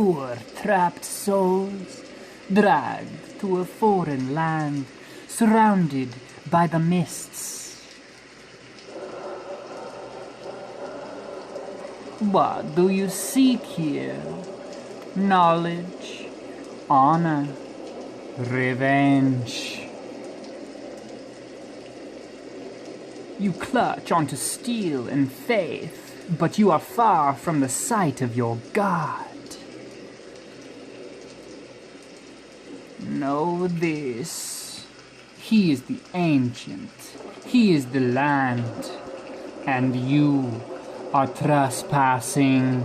poor trapped souls, dragged to a foreign land, surrounded by the mists. What do you seek here? Knowledge, honor, revenge. You clutch onto steel and faith, but you are far from the sight of your God. Know this. He is the ancient. He is the land. And you are trespassing.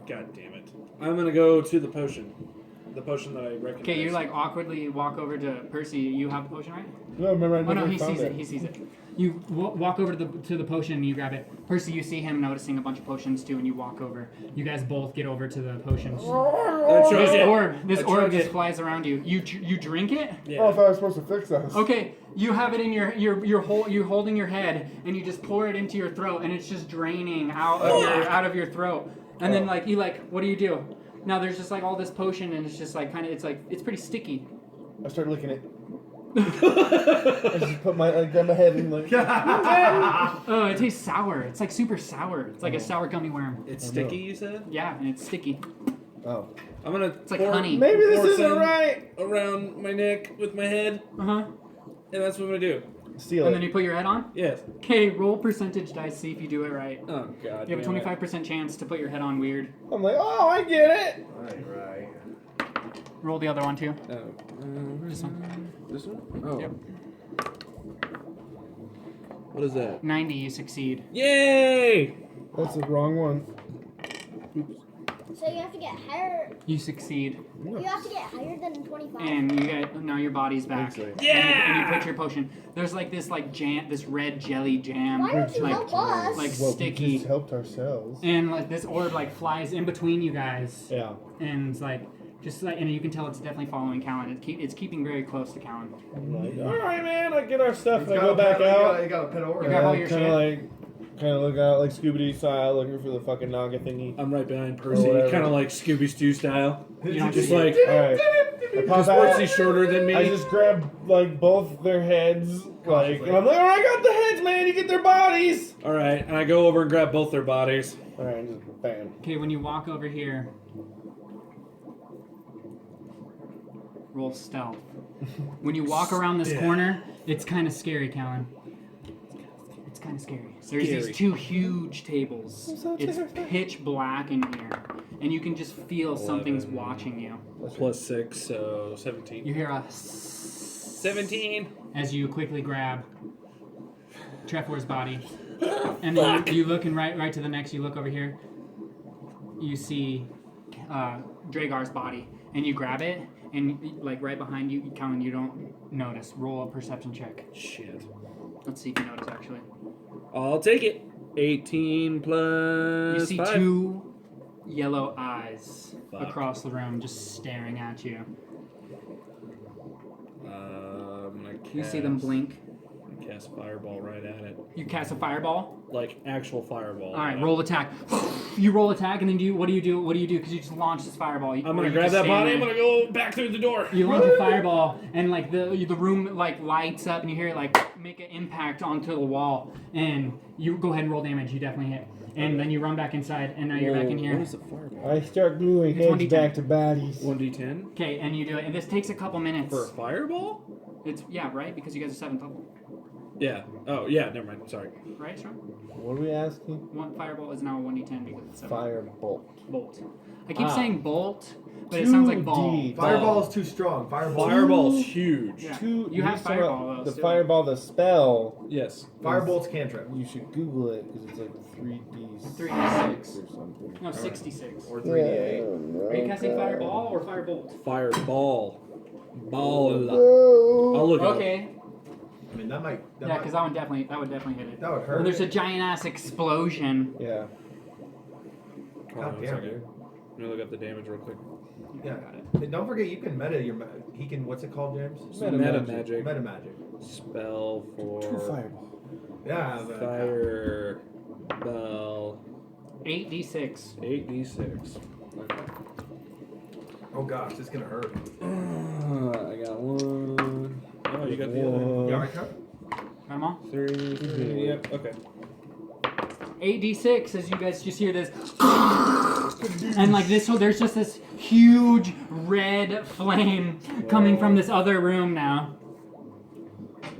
God damn it. I'm gonna go to the potion. The potion that I recognize. Okay, you like awkwardly walk over to Percy. You have the potion, right? No, remember I never Oh no, he found sees it. He sees it. You walk over to the potion and you grab it. Percy, you see him noticing a bunch of potions too, and you walk over. You guys both get over to the potions. This orb just flies around you. You drink it? Yeah. Oh, I thought I was supposed to fix this. Okay, you have it in you're holding your head, and you just pour it into your throat, and it's just draining out of your throat. And then what do you do? Now there's just like all this potion, and it's just like it's pretty sticky. I start licking it. I just put grab my head and like. Oh, it tastes sour. It's like super sour. It's like a sour gummy worm. It's sticky, you said? Yeah, and it's sticky. Oh. I'm gonna. It's like honey. Maybe this isn't right. Around my neck with my head. And that's what I'm gonna do. Steal it. And then you put your head on? Yes. Okay, roll percentage dice, see if you do it right. Oh god. You have a 25% chance to put your head on weird. I'm like, oh, I get it. Right. Roll the other one too. This one? This one? Oh. Yep. What is that? 90, you succeed. Yay! That's the wrong one. So you have to get higher. You succeed. You have to get higher than 25. And you get now your body's back. Yeah! And you put your potion. There's like this jam, this red jelly jam. Why don't you help us? Like Well, sticky. we just helped ourselves. And like this orb flies in between you guys. Yeah. And it's and you can tell it's definitely following Callan. It's keeping very close to Callan. I'm like, all right, man. I get our stuff and I go back out. You gotta put over. You grab all your shit. Kind of look out like Scooby-Doo style, looking for the fucking Naga thingy. I'm right behind Percy, kind of like Scooby-Doo style. You don't Just see like, it. Alright. because Percy's shorter than me. I just grab like both their heads, and I'm like, alright, I got the heads, man. You get their bodies. Alright, and I go over and grab both their bodies. Alright, just bam. Okay, when you walk over here, roll stealth. When you walk around this corner, it's kind of scary, Callan. It's kind of scary. There's these two huge tables. It's pitch black in here, and you can just feel something's watching you. Plus 6, so 17. You hear a 17 as you quickly grab Trefor's body, and then you look and right to the next. You look over here. You see Dragar's body, and you grab it, and like right behind you, Callan, you don't notice. Roll a perception check. Shit. Let's see if you notice actually. I'll take it. 18 plus You see 5. 2 yellow eyes across the room just staring at you. I'm gonna cast, You see them blink. I'm gonna cast Fireball right at it. You cast a fireball. Like actual fireball. All right, roll attack. You roll attack, and then what do you do? Because you just launch this fireball. I'm gonna grab that body. I'm gonna go back through the door. You launch a fireball, and like the room like lights up, and you hear it like make an impact onto the wall. And you go ahead and roll damage. You definitely hit. And then you run back inside, and now you're back in here. What is the fireball? I start gluing It's heads 1d10. back to bodies. 1d10 Okay, and you do it. And this takes a couple minutes. for a fireball? It's right because you guys are 7th level, Yeah. Oh yeah. Never mind. Sorry. right, Strahd? What are we asking? One firebolt is now a 1d10 because it's a Firebolt. bolt. I keep saying bolt, but it sounds like ball. 2D. Fireball is too strong. Fireball's huge. Yeah. Two, You have saw fireball, though, The still. fireball, the spell. Yes. Firebolt's cantrip. You should Google it because it's like 3D. 3d6. or something. No, 66. Or 3d8. Are you casting fireball or firebolt? Fireball. Ball. I'll look it up. Okay. I mean, that might. Yeah, because that would definitely hit it. That would hurt. When there's a giant ass explosion. Yeah. Hold on God one damn, second. dude. Let me look up the damage real quick. Yeah. And don't forget, you can meta your. He can. What's it called, James? Meta magic. Meta magic. Spell for 2 fireball. Yeah. fire bell 8d6. 8d6. Okay. Oh gosh, this is gonna hurt. I got 1. Oh, you got the other. Yeah, I cut. Got 'em all? 3. Yep. Okay. 8d6 as you guys just hear this. And like this, so there's just this huge red flame coming from this other room now.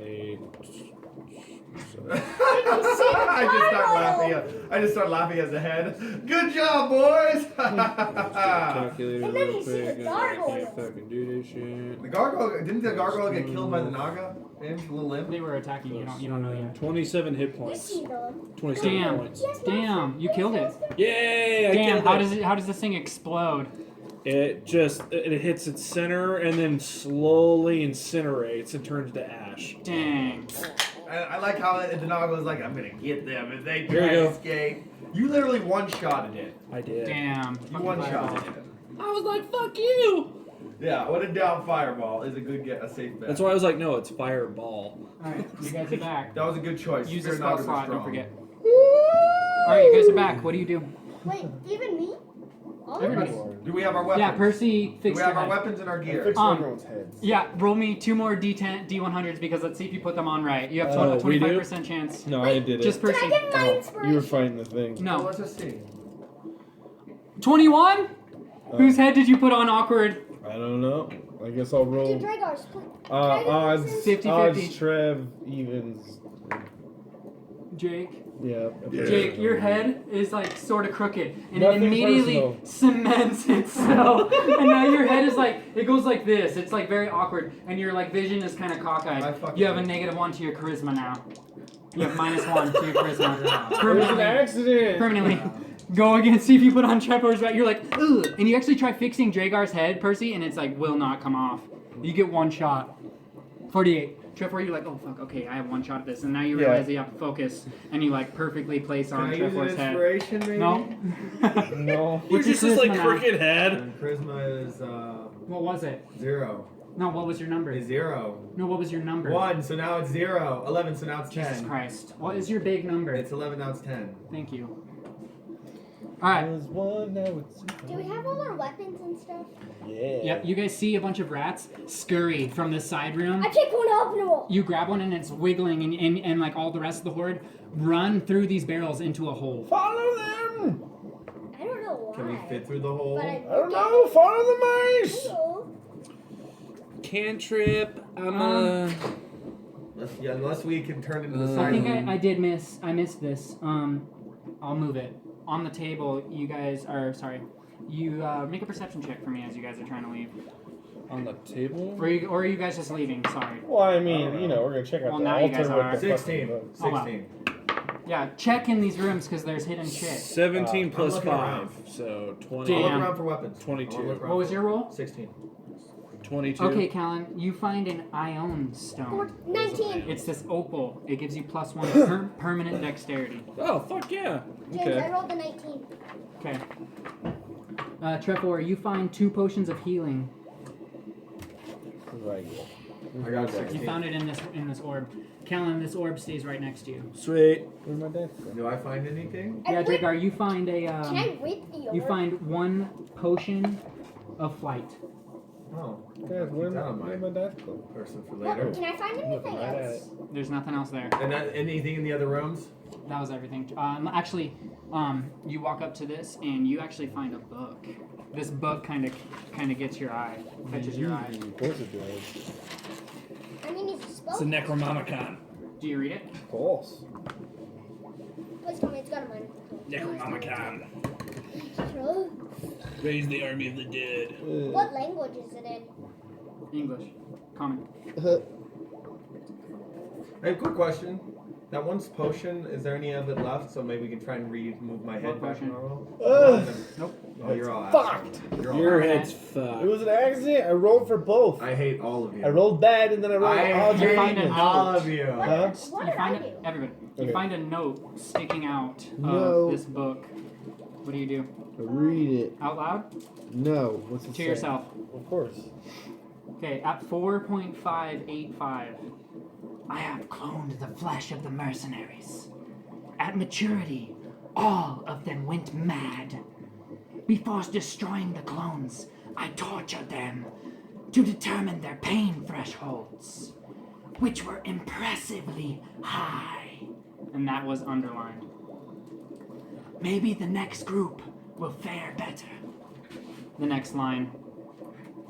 8. I just start laughing as a head. Good job, boys. Calculator And then real you see quick. the I gargoyle. can't fucking do this shit. The gargoyle didn't the gargoyle get killed by the Naga? James, the little imp. They were attacking you. You don't know yet. 27 hit You points. see them. 27 Damn. points. Damn, you killed it. Yay! I Damn, killed how does this thing explode? It just it hits its center and then slowly incinerates and turns to ash. Dang. I like how the Naga was like, I'm gonna get them if they Here try we to go. escape. You literally one-shotted it. I did. Damn. You Fucking one-shotted fireball. it. I was like, fuck you! Yeah, when in doubt, fireball is a good a safe bet. That's why I was like, no, it's fireball. Alright, you guys are back. That was a good choice. Use the Spirit spell Nagas are slot, don't strong. forget. Alright, you guys are back. What do you do? Wait, even me? All of Everybody. us? Do we have our weapons? Yeah, Percy Do fixed we have your our head. weapons and our I gear? fixed everyone's heads. Yeah, roll me 2 more D100s because let's see if you put them on right. You have Oh, a we do? 25% chance. No, I did it. Just Can I Percy. get my You were inspiration? fighting the thing. Well, No. let's just see. 21? Whose head did you put on awkward? I don't know. I guess I'll Dude, roll. Dragars, please. Odds. 50-50. Odds. Trev evens. Jake. Yeah. Jake, your head is like sort of crooked, and Nothing it immediately personal. cements itself. And now your head is like, it goes like this. It's like very awkward, and your like vision is kind of I cockeyed. fucking You have a hate -1 to your charisma now. You have -1 to your charisma. It was an Permanently. accident. Permanently. Go again, see if you put on Trevor's right. You're like, ugh. And you actually try fixing Dragar's head, Percy, and it's like, will not come off. You get 1 shot. 48. Trevor, you're like, oh fuck, okay, I have 1 shot at this. And now you Yeah. realize you have to focus, and you like perfectly place Can on I use an Trevor's head. inspiration, maybe? No. No. You're What's your just this like charisma now? crooked head. And charisma is What was it? 0. No, what was your number? Is 0. No, what was your number? 1, so now it's 0. 11, so now it's 10. Jesus Christ. What is your big number? It's 11, now it's 10. Thank you. Alright. Was one, now it's Do we have all our weapons and stuff? yeah. Yep, you guys see a bunch of rats scurry from the side room. I pick one up and it will. You grab one and it's wiggling, and like all the rest of the horde run through these barrels into a hole. Follow them. I don't know why. Can we fit through the hole? But I don't know. Follow the mice. Hello. Cantrip. Unless we can turn into the I side think room. I missed this. I'll move it. On the table, you guys are, sorry. You make a perception check for me as you guys are trying to leave. On the table. Or are you guys just leaving? Sorry. Well, I mean, you know, we're gonna check out Well, the now you altar guys with are. the 16. fucking book. 16. Yeah, check in these rooms because there's hidden shit. 17 plus looking 5, around. so 20. I'll Damn. look around for weapons. 22. I'll look around What was for- your roll? 16. 22. Okay, Callan, you find an ion stone. 19. It's this opal. It gives you +1 permanent dexterity. Oh, fuck yeah. James, I Okay. rolled the 19. Okay. Trevor, you find 2 potions of healing. Right. I got You 16. found it in this orb. Callan, this orb stays right next to you. Sweet. Where's my desk? Do I find anything? Yeah, Dragar, you find a Can I read the you orb? find 1 potion of flight. Oh. Guys, Keep that on where's my my desk go? person for What? later. Can I find anything Right at else? There's nothing else there. And anything in the other rooms? That was everything. Actually, you walk up to this and you actually find a book. This book kind of gets your eye, catches your eye. Of course it does. I mean, it's a spell. It's a Necronomicon. Do you read it? Of course. Was Necronomicon. True. Raise the army of the dead. What language is it in? English. Common. Hey, quick question. That one's potion, is there any of it left? So maybe we can try and move my head back potion? normal? Nope. Oh, you're all Fucked. assholes. You're all Your assholes. head's fucked. It was an accident. I rolled for both. I hate all of you. I rolled bad, and then I rolled I all you find James. a all note. of you. Huh? What You did find I it, do? everybody. Okay. You find a note sticking out of No. this book. What do you do? Read it. Out loud? No. What's it To say? yourself. Of course. Okay, at 4.585, I have cloned the flesh of the mercenaries. At maturity, all of them went mad. Before destroying the clones, I tortured them to determine their pain thresholds, which were impressively high. And that was underlined. Maybe the next group will fare better. The next line,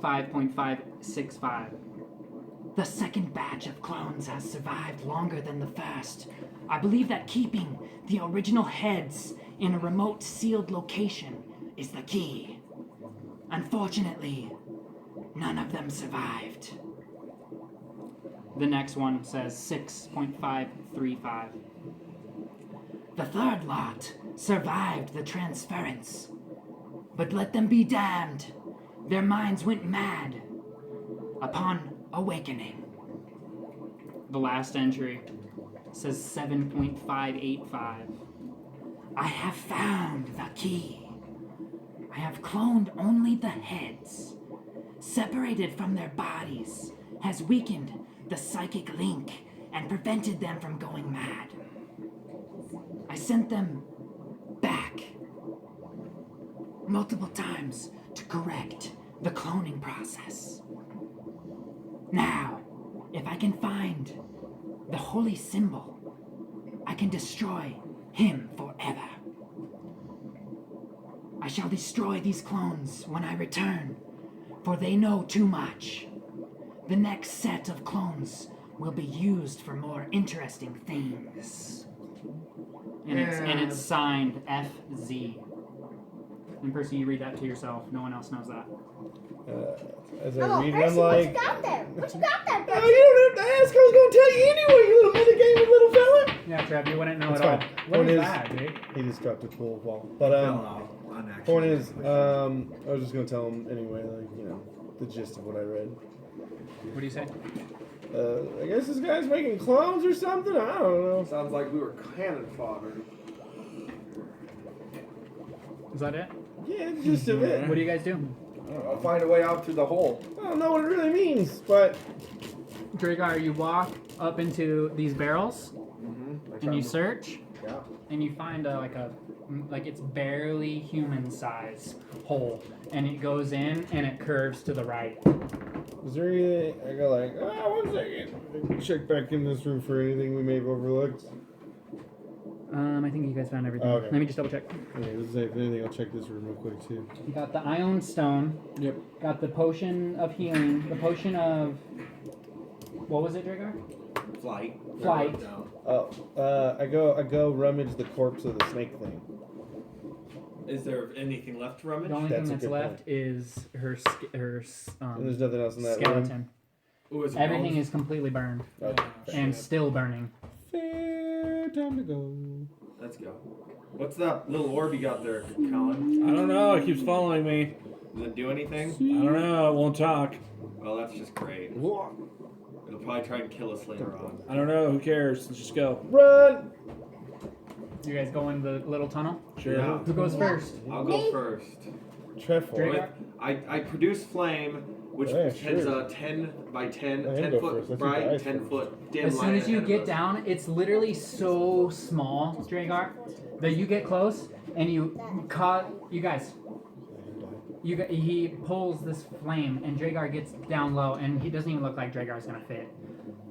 5.565. The second batch of clones has survived longer than the first. I believe that keeping the original heads in a remote sealed location is the key. Unfortunately, none of them survived. The next one says 6.535. The third lot survived the transference. But let them be damned. Their minds went mad upon awakening. The last entry says 7.585. I have found the key. I have cloned only the heads. Separated from their bodies has weakened the psychic link and prevented them from going mad. I sent them back multiple times to correct the cloning process. Now, if I can find the holy symbol, I can destroy him forever. I shall destroy these clones when I return, for they know too much. The next set of clones will be used for more interesting things. And it's signed FZ. And Percy, you read that to yourself. No one else knows that. As I Oh, read, Percy, I'm what like, you got there? What you got there, oh, Percy? you don't have to ask. I was going to tell you anyway, you little metagaming little fella. Yeah, Trev, you wouldn't know It's at all. fine. What Point is is- that, Jake? He just dropped a cool ball. But, Unactually. point is, I was just going to tell him anyway, like, you know, the gist of what I read. What do you say? I guess this guy's making clones or something? I don't know. Sounds like we were cannon fodder. Is that it? Yeah, the gist of it. What do you guys do? I'll find a way out through the hole. I don't know what it really means, but Dragar, you walk up into these barrels and you search Yeah. and you find like it's barely human size hole, and it goes in and it curves to the right. is there anything? I go like, one second. Check back in this room for anything we may have overlooked. I think you guys found everything. Okay. Let me just double check. Okay, if anything, I'll check this room real quick too. You got the ion stone. Yep. Got the potion of healing. The potion of what was it, Dragar? Flight. Flight. Oh, I go rummage the corpse of the snake thing. Is there anything left to rummage? The only That's thing a that's good left is her And there's nothing else in that room. skeleton. Ooh, is it Everything wrong? is completely burned Okay. and still burning. Fair time to go. Let's go. What's that little orb you got there, Colin? I don't know. It keeps following me. Does it do anything? I don't know. It won't talk. Well, that's just great. It'll probably try and kill us later on. I don't know. Who cares? Let's just go. Run! You guys go in the little tunnel. Sure. Yeah. Who goes first? I'll go first. Trefoil. Dragar? I produce flame, which Yeah, has sure. a 10 by 10, Let him 10 go foot first. Let you bright, guys 10 first. foot dim As light. soon as you ahead of get us. down, it's literally so small, Dragar, that you get close and you caught. You guys. He pulls this flame and Dragar gets down low and he doesn't even look like Dragar's gonna fit.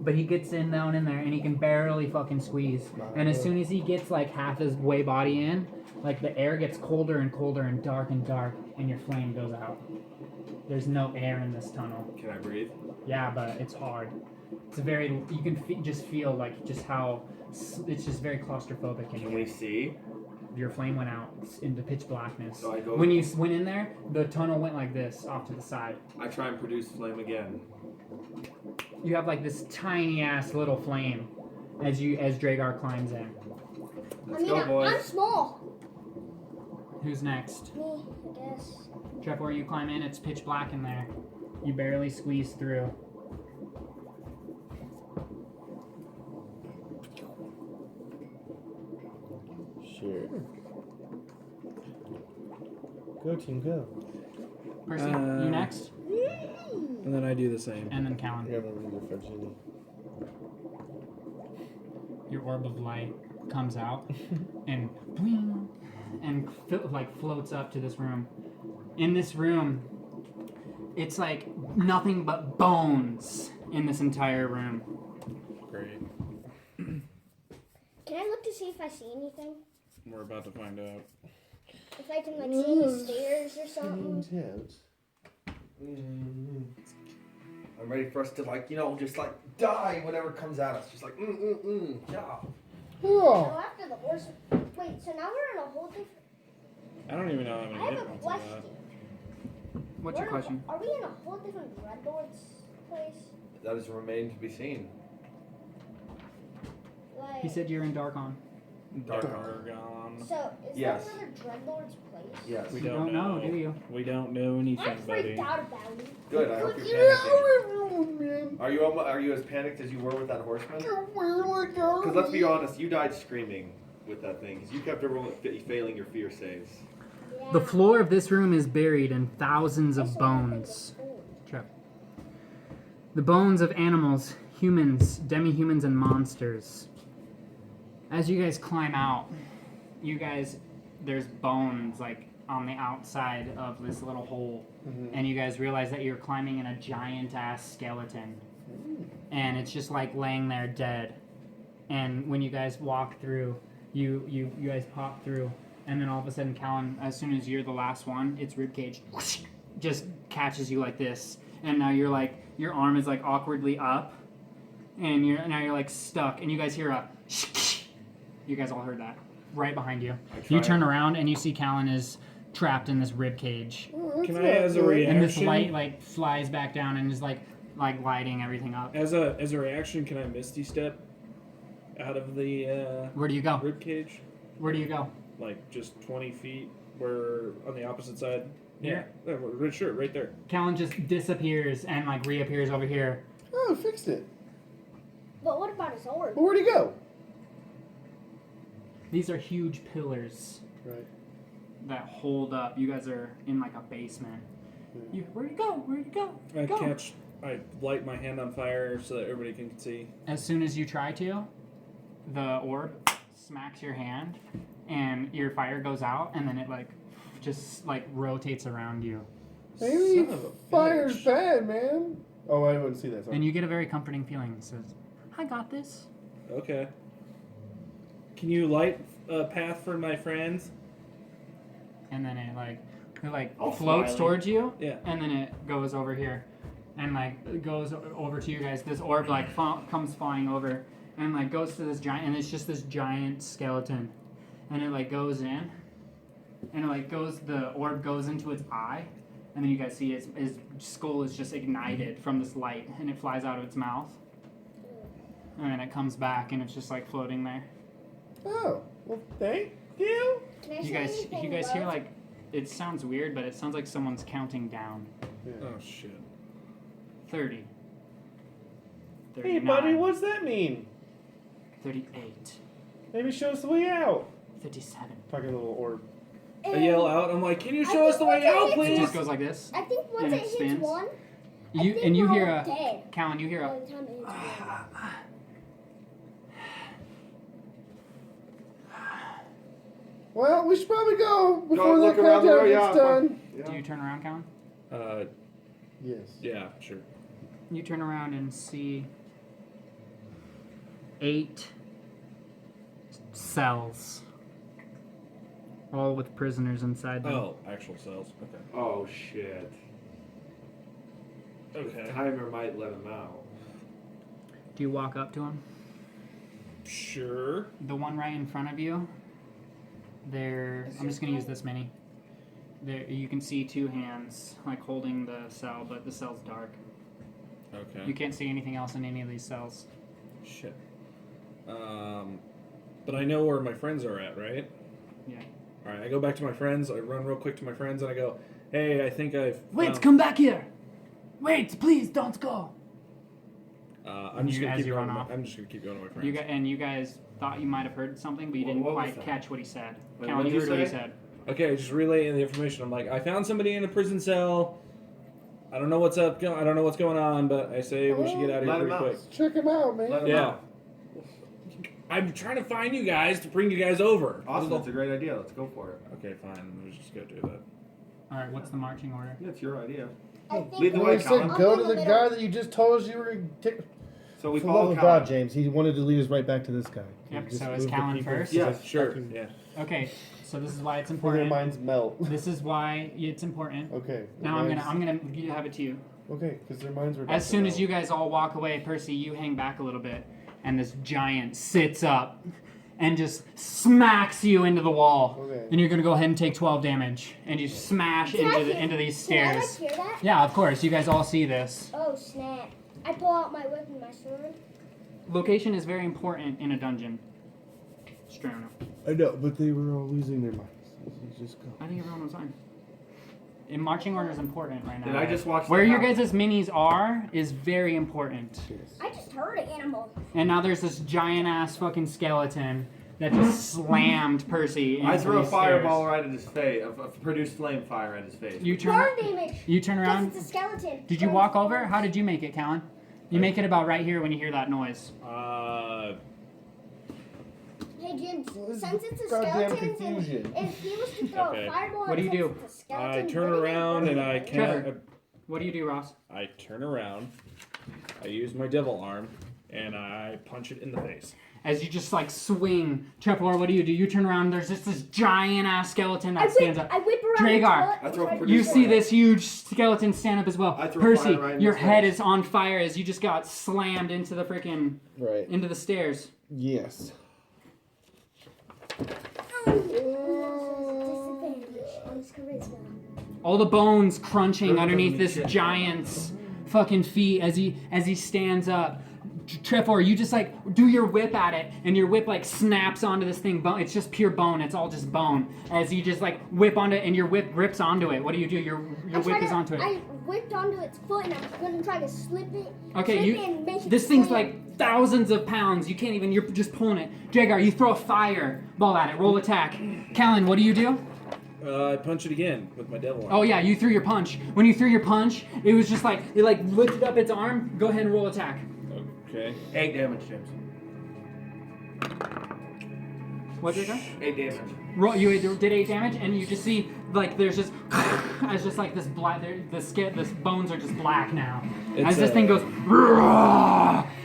But he gets down in there and he can barely fucking squeeze. And as soon as he gets like half his way body in, like the air gets colder and colder and dark and your flame goes out. There's no air in this tunnel. Can I breathe? Yeah, but it's hard. It's very, you can just feel like just how, it's just very claustrophobic in Can here. we see? Your flame went out into pitch blackness. So I go- When you went in there, the tunnel went like this off to the side. I try and produce flame again. You have like this tiny ass little flame as Dragar climbs in. Let's go, boys. I'm small. Who's next? Me, I guess. Trevor, you climb in. It's pitch black in there. You barely squeeze through. Sure. Go team, go. Percy, you next, And then I do the same. and then Callan. Yeah, but we need to fetch any. Your orb of light comes out and bling, and floats up to this room. In this room, it's like nothing but bones in this entire room. Great. Can I look to see if I see anything? We're about to find out. If I can like see any stairs or something? Intense. I'm ready for us to just die whatever comes at us. Just yeah. So after the horse. Wait, so now we're in a whole different. I don't even know how many I have hit a points I question. got. What's your question? Are we in a whole different Dreadlord's place? That is remain to be seen. Like, He said you're in Darkon. Darkon. so is Yes. that another Dreadlord's place? Yes. We You don't know, do you? We don't know anything, I'm freaked buddy. out about it. Good. I hope But you're panicking. Are you as panicked as you were with that horseman? Because let's be honest, you died screaming with that thing. Because you kept everyone failing your fear saves. Yeah. The floor of this room is buried in thousands of This one bones. is cool. Trev. The bones of animals, humans, demi-humans, and monsters. As you guys climb out, there's bones like on the outside of this little hole, and you guys realize that you're climbing in a giant ass skeleton, and it's just like laying there dead. And when you guys walk through, you guys pop through, and then all of a sudden, Callan, as soon as you're the last one, its ribcage just catches you like this, and now you're like your arm is like awkwardly up, and now you're like stuck, and you guys hear a. You guys all heard that right behind you. You turn around and you see Callan is trapped in this rib cage, Can I, as a reaction, and this light like flies back down and is like lighting everything up. as a reaction, can I misty step out of the Where do you go? rib cage? Where do you go? Like just 20 feet. We're on the opposite side. Here? Yeah, sure, right there. Callan just disappears and like reappears over here. Oh, fixed it. But what about his orb? Well, where'd he go? These are huge pillars Right. that hold up. You guys are in like a basement. Where'd you go? Where'd you go? Go. I light my hand on fire so that everybody can see. As soon as you try to, the orb smacks your hand, and your fire goes out, and then it like just like rotates around you, Maybe Son of a fire's bitch. bad, man. Oh, I wouldn't see that. Sorry. and you get a very comforting feeling. It says, "I got this." Okay. Can you light a path for my friends? And then it All floats smiling. towards you, Yeah. and then it goes over here, and like it goes over to you guys. This orb like comes flying over, and like goes to this giant, and it's just this giant skeleton, and it like goes in, and it like goes. The orb goes into its eye, and then you guys see his skull is just ignited from this light, and it flies out of its mouth, and then it comes back, and it's just like floating there. Oh, well, thank you. Can I You say guys, anything you guys hear low? like, it sounds weird, but it sounds like someone's counting down. Oh shit. 30. Hey, 39, buddy, what's that mean? 38. Maybe show us the way out. 57. Fucking little orb. I yell out. I'm like, can you I show us think the way once it out, hits It please? just goes like this. I think once And it it hits spins. one, You think and you we're hear all a dead. Callan. You hear by a. the time it hits one. Well, we should probably go before look that around the countdown way, gets yeah, done. Do you turn around, Callan? Yes. Yeah, sure. You turn around and see 8 cells, all with prisoners inside them. Oh, actual cells. Okay. Oh shit. The Okay. timer might let him out. Do you walk up to them? Sure. The one right in front of you I'm just gonna use this mini. There, you can see 2 hands like holding the cell, but the cell's dark. Okay. You can't see anything else in any of these cells. Shit. But I know where my friends are at, right? Yeah. All right. I go back to my friends. I run real quick to my friends, and I go, "Hey, I think I've Wait, found-" come back here! Wait, please don't go. I'm just You- gonna as keep you going. run off. I'm just gonna keep going to my friends. You guys thought you might have heard something, but you didn't What was quite that? catch what he said. Wait, Callan, what'd you you heard what he say? said. Okay, just relaying the information. I'm like, I found somebody in a prison cell. I don't know what's up. I don't know what's going on, but I say we should get out of here Let him pretty out. quick. Check him out, man. Let him Yeah. out. I'm trying to find you guys to bring you guys over. Awesome, that's a great idea. Let's go for it. Okay, fine. Let's just go do that. All right, what's the marching order? Yeah, it's your idea. I think Lead the Well, way, he said, Colin. go I'll to be the in guy middle. that you just told us you were going to take. So we For the love follow of Colin. God, James, he wanted to lead us right back to this guy. Yep, He just so is moved the Callan people first? so Yeah, they Sure. fucking- Yeah. Okay, so this is why it's Their important. minds melt. This is why it's important. Okay. Now I'm gonna have it to you. Okay, because their minds were. As soon as you guys all walk away, Percy, you hang back a little bit, and this giant sits up and just smacks you into the wall. Okay. And you're gonna go ahead and take 12 damage, and you smash Can I into these Can I like stairs. hear that? Yeah, of course. You guys all see this. Oh snap! I pull out my whip and my sword. Location is very important in a dungeon. Strahd. I know, but they were all losing their minds. He's just go. I think everyone was fine. And marching order is important right now. Did I just watch Where that your happen? guys' minis are is very important. I just heard an animal. And now there's this giant ass fucking skeleton that just slammed Percy into I threw a these fireball stairs. right at his face. Produced flame fire at his face. You turn. Burn damage. You turn Because around. it's a skeleton. Did you Burn walk over? damage. How did you make it, Callan? You make it about right here when you hear that noise. Hey Jim, This since it's a goddamn skeleton, confusion. and if he was to throw Okay. a fireball, What do you and do? since it's a skeleton, I turn what do you around do? and I Trevor. can't. What do you do, Ross? I turn around. I use my devil arm, and I punch it in the face. As you just like swing, Trevor, what do? You turn around. There's just this giant ass skeleton I that stands whip, up. I whip around. Dragar. and I throw try to pretty You destroy see it. this huge skeleton stand up as well. I throw Percy, fire right in your his head face. is on fire as you just got slammed into the freaking Right. into the stairs. Yes. Disadvantage on his charisma. All the bones crunching Trevor underneath doesn't this need shit. giant's fucking feet as he stands up. Trevor, you just like do your whip at it, and your whip like snaps onto this thing. Bone. It's just pure bone. It's all just bone. As you just like whip onto it, and your whip grips onto it. What do? Your I whip try is to- onto it. I whipped onto its foot and I'm gonna try to slip it. Okay, slip you. it and make it This thing's slam. like thousands of pounds. You can't even. You're just pulling it. Jagar, you throw a fireball at it. Roll attack. Callan, what do you do? I punch it again with my devil arm. Oh yeah, you threw your punch. When you threw your punch, it was just like it like lifted up its arm. Go ahead and roll attack. Okay. 8 damage, James. What did you go? 8 damage. Roll. You did 8 damage, and you just see like there's just as just like this black. This bones are just black now. It's, As this thing goes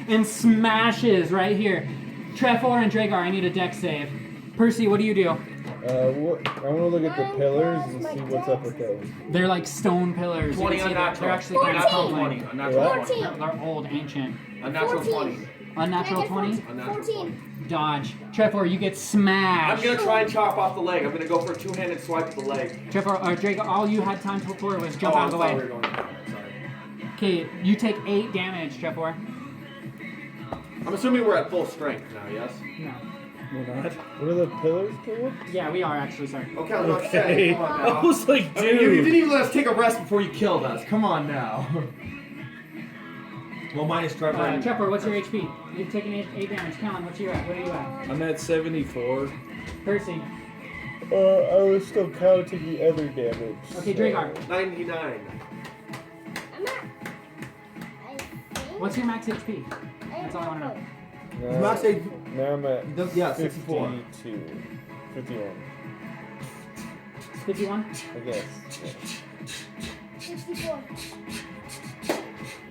and smashes right here. Trevor and Dragar, I need a dex save. Percy, what do you do? I want to look at the Mine pillars was and my see what's up dex. with those. They're like stone pillars. You 20 can see they're unnatural. actually kind of 14. crumbling. 20. Unnatural 20. 14. They're old, ancient. Unnatural 14. 20. Unnatural 20. Unnatural 14. Dodge. Trevor, you get I'm smashed. gonna try and chop off the leg. I'm gonna go for a two-handed swipe at the leg. Trevor, Dragar, all you had time for was jump Oh, out of the I thought way. we were going sorry. Okay, you take 8 damage, Trevor. I'm assuming we're at full strength now, yes? No. We're not. What are the pillars, Caleb? Yeah, we are actually, sorry. Okay, I was about to Okay. say, come on I now. was like, I mean, you dude. didn't even let us take a rest before you killed us. Come on now. Well, minus Trevor. and- Trevor, what's your HP? You've taken 8 damage. Callan, what are you at? I'm at 74. Percy. I was still counting the other damage. Okay, Dragar. 99. I'm at. I think. What's your max HP? I That's all I want to know. Max age- Now I'm at Yeah, 64. 52. 51, 51? I guess. 64.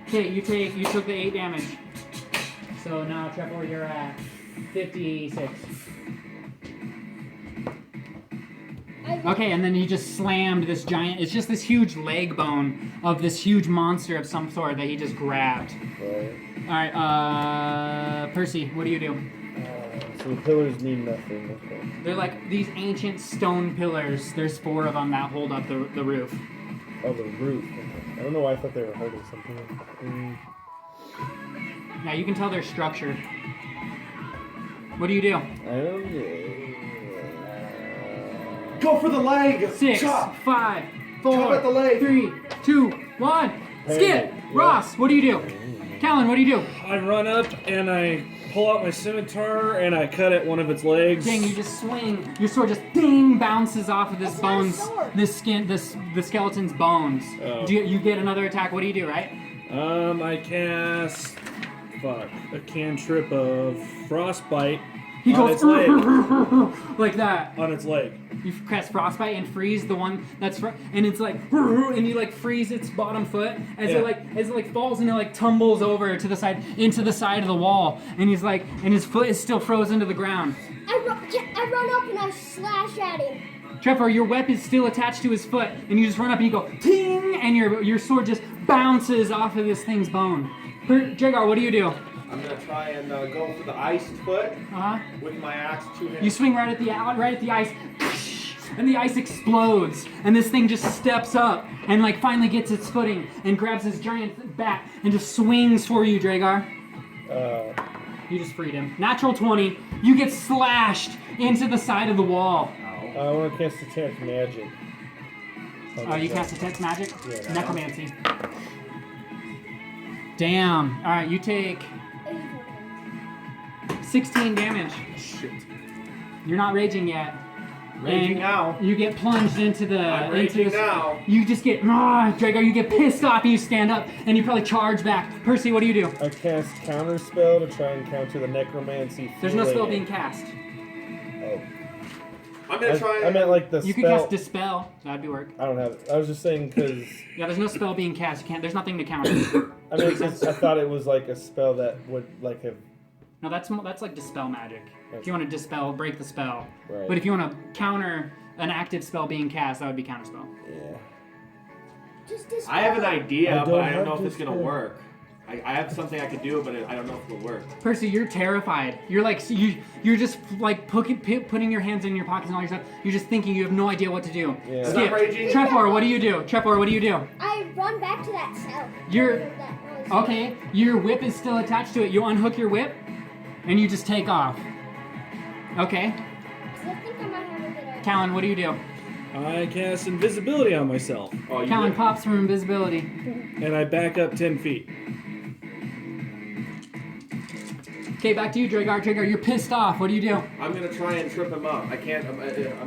Okay, you took the 8 damage. So now, Trevor, you're at 56. Okay, and then he just slammed this giant. It's just this huge leg bone of this huge monster of some sort that he just grabbed. Right. All right, Percy, what do you do? So the pillars mean nothing. Okay. They're like these ancient stone pillars. There's 4 of them that hold up the roof. Oh, the roof. Okay. I don't know why I thought they were holding something. Now you can tell their structure. What do you do? I don't know. Go for the leg. 6, Chop. 5, Chop at the 4, leg. 3, 2, 1. Skip! Yeah. Ross, what do you do? Callan, what do you do? I run up and I pull out my scimitar and I cut at one of its legs. Dang, you just swing. Your sword just ding bounces off of this That's not a bones, sword. the skeleton's bones. Oh. You get another attack. What do you do, right? I cast a cantrip of frostbite He on goes its leg. like that. On its leg. You cast frostbite and freeze the one that's and it's like and you like freeze its bottom foot as it falls and it like tumbles over to the side into the side of the wall and he's like and his foot is still frozen to the ground. I run up and I slash at him. Trevor, your whip is still attached to his foot and you just run up and you go ting and your sword just bounces off of this thing's bone. Jagar, what do you do? I'm gonna try and go for the iced foot with my axe 2 hands. You swing right at the ice, and the ice explodes, and this thing just steps up and like finally gets its footing and grabs his giant bat and just swings for you, Dragar. You just freed him. Natural 20. You get slashed into the side of the wall. I want to cast Detect Magic. You cast Detect Magic? Yeah. Necromancy. Damn. All right, you take 16 damage. Shit. You're not raging yet. Raging And now. You get plunged into the. I'm raging now. You just get Dragar. You get pissed off. And you stand up and you probably charge back. Percy, what do you do? I cast Counter Spell to try and counter the Necromancy. There's no spell being feeling. cast. Oh. I'm gonna try and... I meant like the You spell. could cast Dispel. That'd be work. I don't have it. I was just saying because. Yeah, there's no spell being cast. You can't. There's nothing to counter. I mean, I thought it was like a spell that would like have. No, that's like Dispel magic. If you want to dispel, break the spell. Right. But if you want to counter an active spell being cast, that would be counterspell. Yeah. Just this. I have an idea, I but don't I don't have know if it's this gonna spell. work. I have something I could do, but I don't know if it'll work. Percy, you're terrified. You're like you're just like putting your hands in your pockets and all your stuff. You're just thinking. You have no idea what to do. Yeah. Skip. I'm raging. Trevor, what do you do? Trevor, what do you do? I run back to that cell. You're okay. Your whip is still attached to it. You unhook your whip, and you just take off. Okay. I think I might have a good idea. Callan, what do you do? I cast invisibility on myself. Oh, you Callan did? pops from invisibility. And I back up 10 feet. Okay, back to you, Dragar. Dragar, you're pissed off. What do you do? I'm gonna try and trip him up. I can't. I'm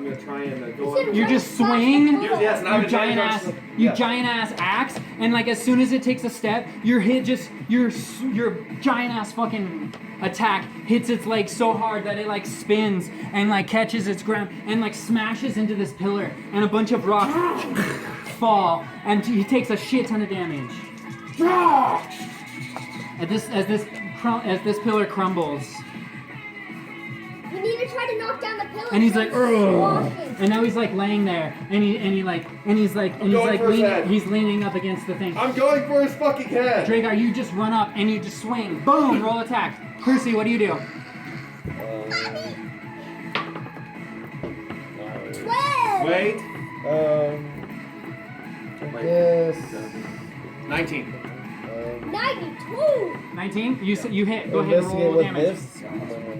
gonna try and go. Said on. You just swing Yes, and I have your giant advantage ass, on- you yeah. giant ass axe, and like as soon as it takes a step, your hit just your giant ass fucking attack hits its leg so hard that it like spins and like catches its ground and like smashes into this pillar, and a bunch of rocks fall, and he takes a shit ton of damage. As this pillar crumbles, We need to try to knock down the pillar. and he's like, "Ugh." walking. And now he's like laying there, and he's going for his head. leaning up against the thing. I'm going for his fucking head. Dragar, you just run up and you just swing. Boom! Roll attack. Percy, what do you do? 12. Wait. I guess. 19. 92. 19? You hit. Go ahead and Investigate roll with damage. this.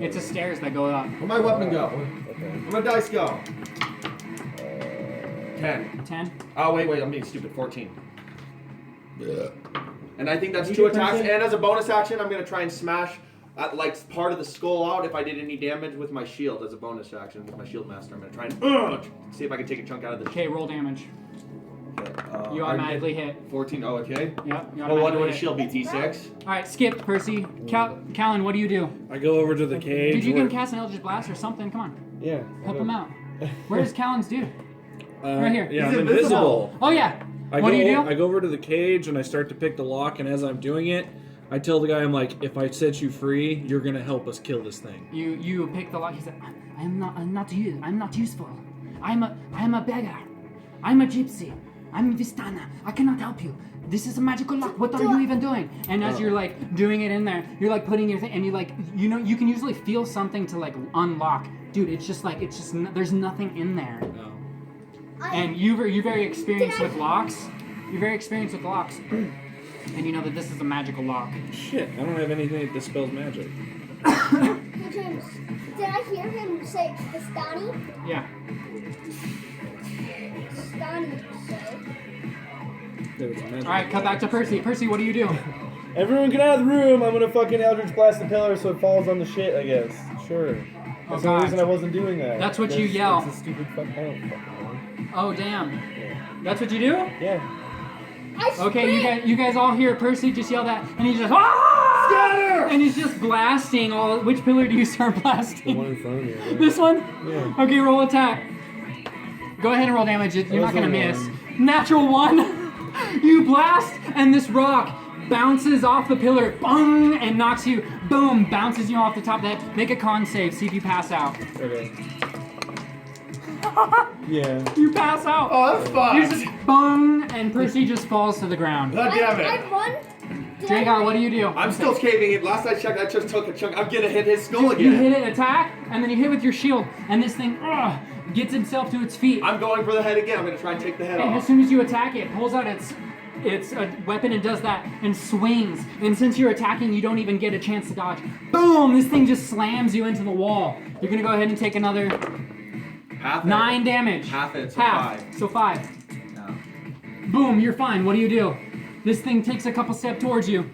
It's a stairs that go up. Where'd my weapon go? Okay. Where my dice go? 10. 10. Oh wait, I'm being stupid. 14. Yeah. And I think that's You 2 get attacks. something? And as a bonus action, I'm gonna try and smash like part of the skull out if I did any damage with my shield as a bonus action with my shield master. I'm gonna try and see if I can take a chunk out of the Okay, roll damage. shield. You automatically hit. 14. Oh, okay. Yep. You Oh, what automatically would a hit. shield be? D6. Alright, skip, Percy. Callan, what do you do? I go over to the cage. Dude, you where- can cast an Eldritch Blast or something. Come on. Yeah. Help him out. Where's Callan's dude? Uh, Right here. Yeah, He's I'm invisible. invisible. Oh, yeah. I What go, do you do? I go over to the cage and I start to pick the lock, and as I'm doing it, I tell the guy, I'm like, if I set you free, you're gonna help us kill this thing. You pick the lock. He said, I'm not useful. I'm a beggar. I'm a gypsy. I'm Vistana. I cannot help you. This is a magical lock. What are you even doing? And as you're like doing it in there, you're like putting your thing, and you like, you know, you can usually feel something to like unlock. Dude, it's just there's nothing in there. No. And you're very experienced with locks. You're very experienced with locks. And you know that this is a magical lock. Shit, I don't have anything that dispels magic. Hey, James, did I hear him say Vistani? Yeah. Vistani, did you say? There was magic. Alright, cut back to Percy. Percy, what do you do? Everyone get out of the room. I'm gonna fucking Eldritch Blast the pillar so it falls on the shit, I guess. Sure. That's the God. reason I wasn't doing that. That's what you yell. That's a stupid fuck. I don't fucking know. Oh, damn. That's what you do? Yeah. Okay, you guys all hear Percy just yell that, and he's just, ah! Scatter! And he's just blasting all. Which pillar do you start The blasting? one in front of me. Right? This one? Yeah. Okay, roll attack. Go ahead and roll damage. You're not gonna That's a miss. Natural 1. You blast, and this rock bounces off the pillar, bung, and knocks you, boom, bounces you off the top of that. Make a con save. See if you pass out. Okay. Yeah. You pass out. Oh, that's You fun. just bung, and Percy just falls to the ground. God damn I it. run. Dragar, what do you do? I'm still caving it. Last I checked, I just took a chunk. I'm gonna hit his skull You again. hit it, attack, and then you hit with your shield, and this thing gets itself to its feet. I'm going for the head again. I'm gonna try and take the head And as off. soon as you attack it, pulls out its weapon and does that and swings. And since you're attacking, you don't even get a chance to dodge. Boom! This thing just slams you into the wall. You're gonna go ahead and take another Half it. 9 damage. Half it, so Half. 5. So 5. No. Boom! You're fine. What do? This thing takes a couple steps towards you.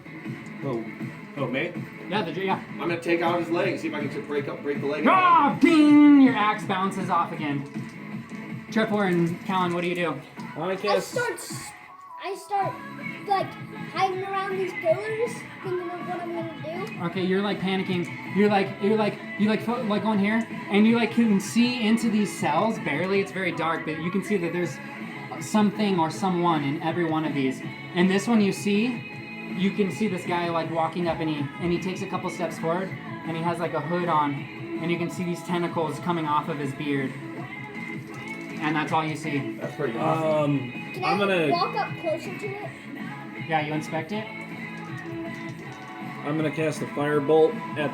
Oh, me? Yeah. I'm gonna take out his leg. See if I can just break the leg. Ah! Ding! Your axe bounces off again. Trevor and Callan, what do? I I guess. start like hiding around these pillars, thinking of what I'm gonna do. Okay, you're like panicking. You like on here, and you like can see into these cells barely. It's very dark, but you can see that there's something or someone in every one of these. And this one you can see this guy like walking up, and he takes a couple steps forward, and he has like a hood on, and you can see these tentacles coming off of his beard. And that's all you see. That's pretty awesome. Can I'm gonna walk up closer to it? Yeah, you inspect it. I'm gonna cast a firebolt at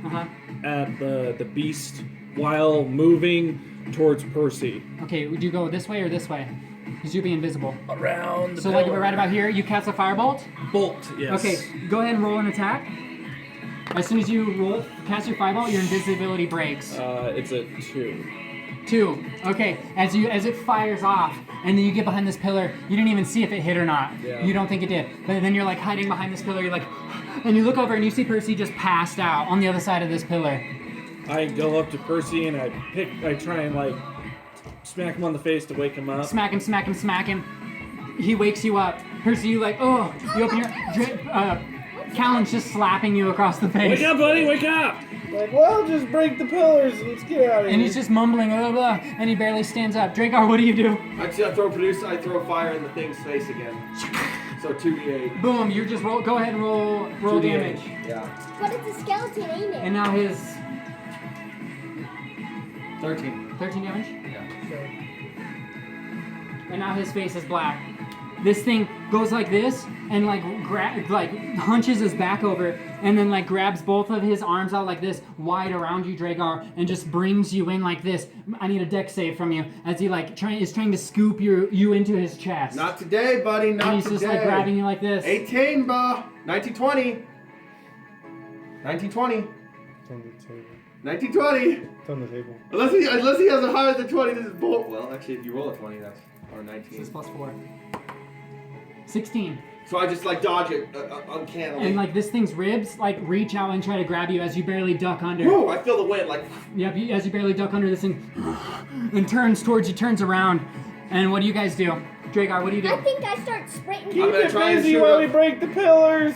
Uh-huh. at the beast while moving towards Percy. Okay, would you go this way or this way? Because you'll be invisible. Around the So like pillar. right about here, you cast a firebolt? Bolt, yes. Okay, go ahead and roll an attack. As soon as you cast your firebolt, your invisibility breaks. It's a 2. 2. Okay, as it fires off, and then you get behind this pillar, you didn't even see if it hit or not. Yeah. You don't think it did. But then you're like hiding behind this pillar, you're like, and you look over and you see Percy just passed out on the other side of this pillar. I go up to Percy and I try and like smack him on the face to wake him up. Smack him. He wakes you up. Percy, you like, oh, you open your... Callan's just slapping you across the face. Wake up, buddy, wake up! Like, well, just break the pillars and let's get out of here. And he's just mumbling, blah, blah, and he barely stands up. Dragar, what do? I throw fire in the thing's face again. So 2d8. Boom, you just go ahead and roll 2d8. damage. Yeah. But it's a skeleton, ain't it? And now his 13. 13 damage? Yeah. And now his face is black. This thing goes like this and like hunches his back over and then like grabs both of his arms out like this wide around you, Dragar, and just brings you in like this. I need a dex save from you as he like is trying to scoop you into his chest. Not today, buddy. Not and he's today. just like grabbing you like this. 18, bah. 1920. 1920. It's on the table. 1920. It's on the table. Unless he has a higher than 20, this is bull. Well, actually, if you roll a 20, that's or 19. This is plus 4. 16. So I just like dodge it uncannily. And like this thing's ribs like reach out and try to grab you as you barely duck under. Woo! I feel the wind like. Yep, as you barely duck under this thing and turns towards you, turns around. And what do you guys do? Dragar, what do you do? I think I start sprinting. I'm gonna Get try and busy shoot while him. we break the pillars.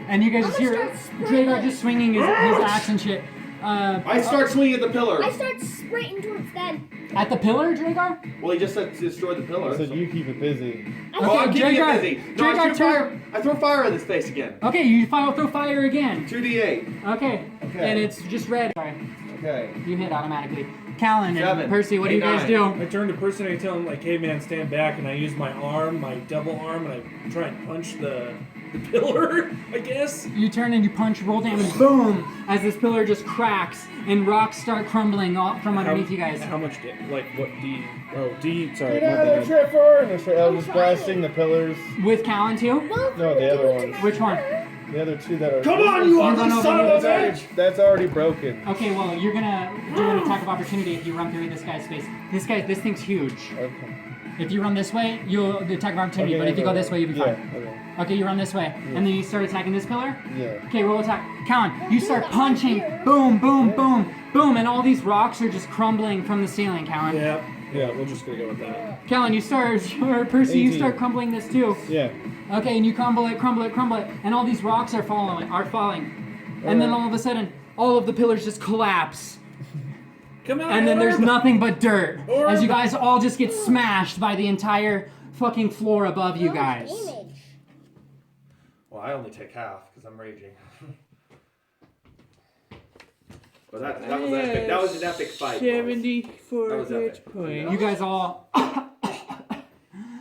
And you guys I'm just gonna hear start sprinting. Dragar just swinging his axe and shit. I start swinging at the pillar. I start sprinting towards them. At the pillar, Dragar? Well, he just said to destroy the pillar. So you keep it busy. Oh, I'm keeping Dragar, it busy. No, Dragar, I shoot fire. I throw fire in his face again. Okay, you throw fire again. 2d8. Okay. Okay. And it's just red. Sorry, Okay. you hit automatically. Callan and 7. Percy, what do you guys 9. do? I turn to person and I tell him, like, hey man, stand back, and I use my arm, my double arm, and I try and punch the pillar, I guess. You turn and you punch, roll damage, boom! As this pillar just cracks and rocks start crumbling off from underneath you guys. How much like, what D? Oh, D, sorry, Get my out of bad. there, Trevor! And I was just blasting the pillars. With Callan too? No, the other ones. Which one? The other two that are. Come on, you run ugly over son here. of a bitch! That's already broken. Okay, well, you're gonna do an attack of opportunity if you run through this guy's face. This thing's huge. Okay. If you run this way, you'll the attack of opportunity, Okay, but if you go this way, you'll be fine. Okay. Okay, you run this way, and then you start attacking this pillar? Yeah. Okay, roll attack. Callan, you start punching, boom, boom, boom, boom, and all these rocks are just crumbling from the ceiling, Callan. Yeah, we're just gonna go with that. Callan, you start, or Percy, you 18. start crumbling this too. Yeah. Okay, and you crumble it, and all these rocks are falling. And then all of a sudden, all of the pillars just collapse. Come on, And then there's Orb! nothing but dirt. Orb! As you guys all just get smashed by the entire fucking floor above you guys. Damage. Well, I only take half because I'm raging. But that was an epic fight. boys. 74 That was epic. hit points. You guys all, How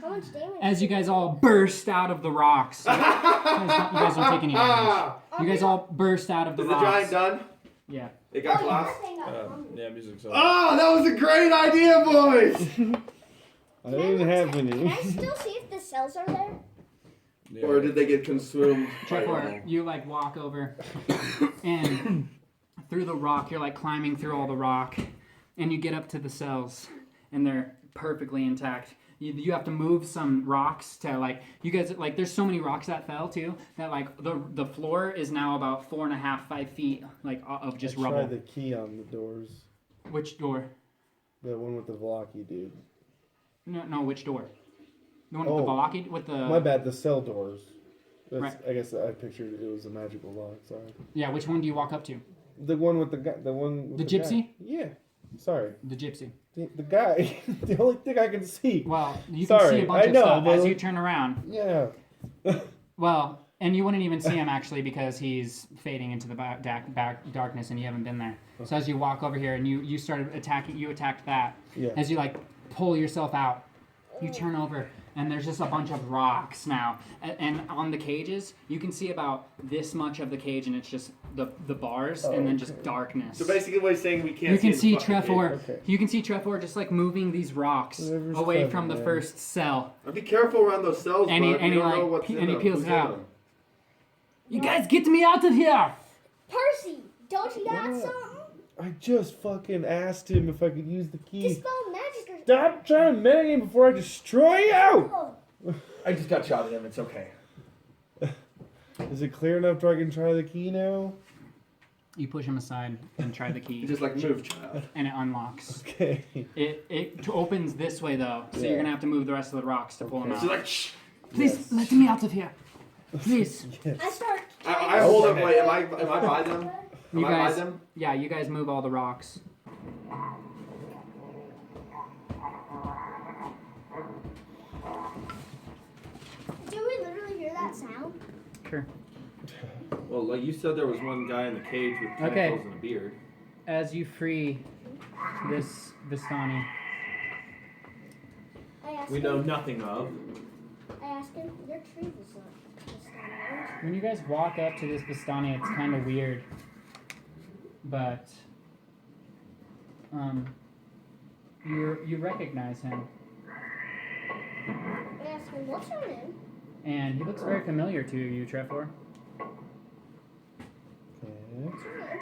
much damage? as you guys all burst out of the rocks. You guys don't take any damage. You guys all burst out of the Is the rocks. giant done? Yeah. It got lost? Yeah, music's over. Oh, that was a great idea, boys! I didn't have Can any. I still see if the cells are there? Yeah. Or did they get consumed? Trevor, you like walk over and through the rock, you're like climbing through all the rock, and you get up to the cells, and they're perfectly intact. You have to move some rocks to like, you guys, like there's so many rocks that fell too, that like the floor is now about 4.5, 5 feet like of just I rubble. tried the key on the doors. Which door? The one with the blocky dude. No, which door? The one Oh. with the blocky, with the... My bad, the cell doors. That's, Right. I guess I pictured it was a magical lock, sorry. Yeah, which one do you walk up to? The one with the guy, the one with The guy. gypsy? Yeah. Sorry. The gypsy. The guy, the only thing I can see. Well, you can Sorry, see a bunch I of know, stuff as but- you turn around. Yeah. Well, and you wouldn't even see him actually because he's fading into the back darkness and you haven't been there. So as you walk over here and you started attacking, you attacked that. Yeah. As you like pull yourself out, you turn over and there's just a bunch of rocks now. And on the cages, you can see about this much of the cage and it's just the bars and then just darkness. So basically what he's saying, we can't You can see the fucking Trevor. Okay. You can see Trevor just like moving these rocks Whatever's away clever, from the man. first cell. And be careful around those cells, And he- bud. and We he, don't know like, what's pe- in and he them, peels who's it in out. them. You guys get me out of here! Percy, don't you got What? something? I just fucking asked him if I could use the key. Dispel magic or Stop trying to metagame before I destroy you! Oh, I just got shot at him. It's okay. Is it clear enough so I can try the key now? You push him aside and try the key, You just like move, child. and it unlocks. Okay. It opens this way though, so Yeah. you're gonna have to move the rest of the rocks to pull him Okay. out. So like, shh. Please let me out of here, please. I start. I hold him. Wait, am I by them? Am You I by guys, them? yeah, you guys move all the rocks. Do we literally hear that sound? Sure. Well, like you said, there was one guy in the cage with Okay. tentacles and a beard. As you free this Vistani, I asked We him. know nothing of. I asked him. Your tree was not. when you guys walk up to this Vistani, it's kind of weird, but you recognize him, I asked him, what's your name? and he looks very familiar to you, Trevor. What's your name?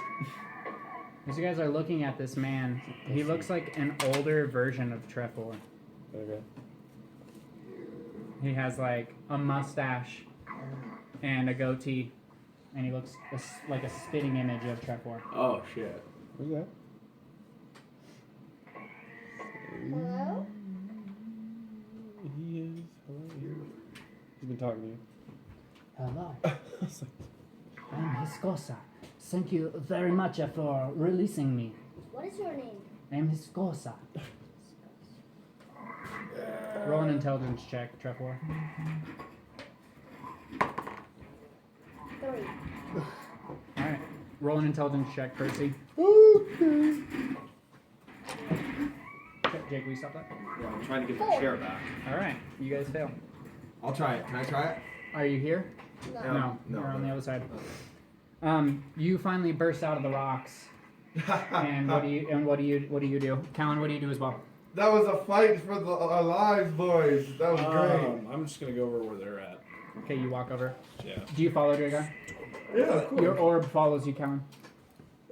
As you guys are looking at this man, he looks like an older version of Trevor. Okay. He has like a mustache and a goatee, and he looks like a spitting image of Trevor. Oh shit. Who's that? Hello? He is. Hello. He's been talking to you. Hello, I was like, I'm Hiscosa. Thank you very much for releasing me. What is your name? I'm Hiscosa. Roll an intelligence check, Trevor. 3. Alright. Roll an intelligence check, Percy. okay. Jake, will you stop that? Yeah, I'm trying to get the chair back. All right, you guys fail. I'll try it. Can I try it? Are you here? No. No, you're on the other side. You finally burst out of the rocks, and what do you do? Callan, what do you do as well? That was a fight for our lives, boys. That was great. I'm just gonna go over where they're at. Okay, you walk over. Yeah. Do you follow Dragar? Yeah, of course. Your orb follows you, Callan.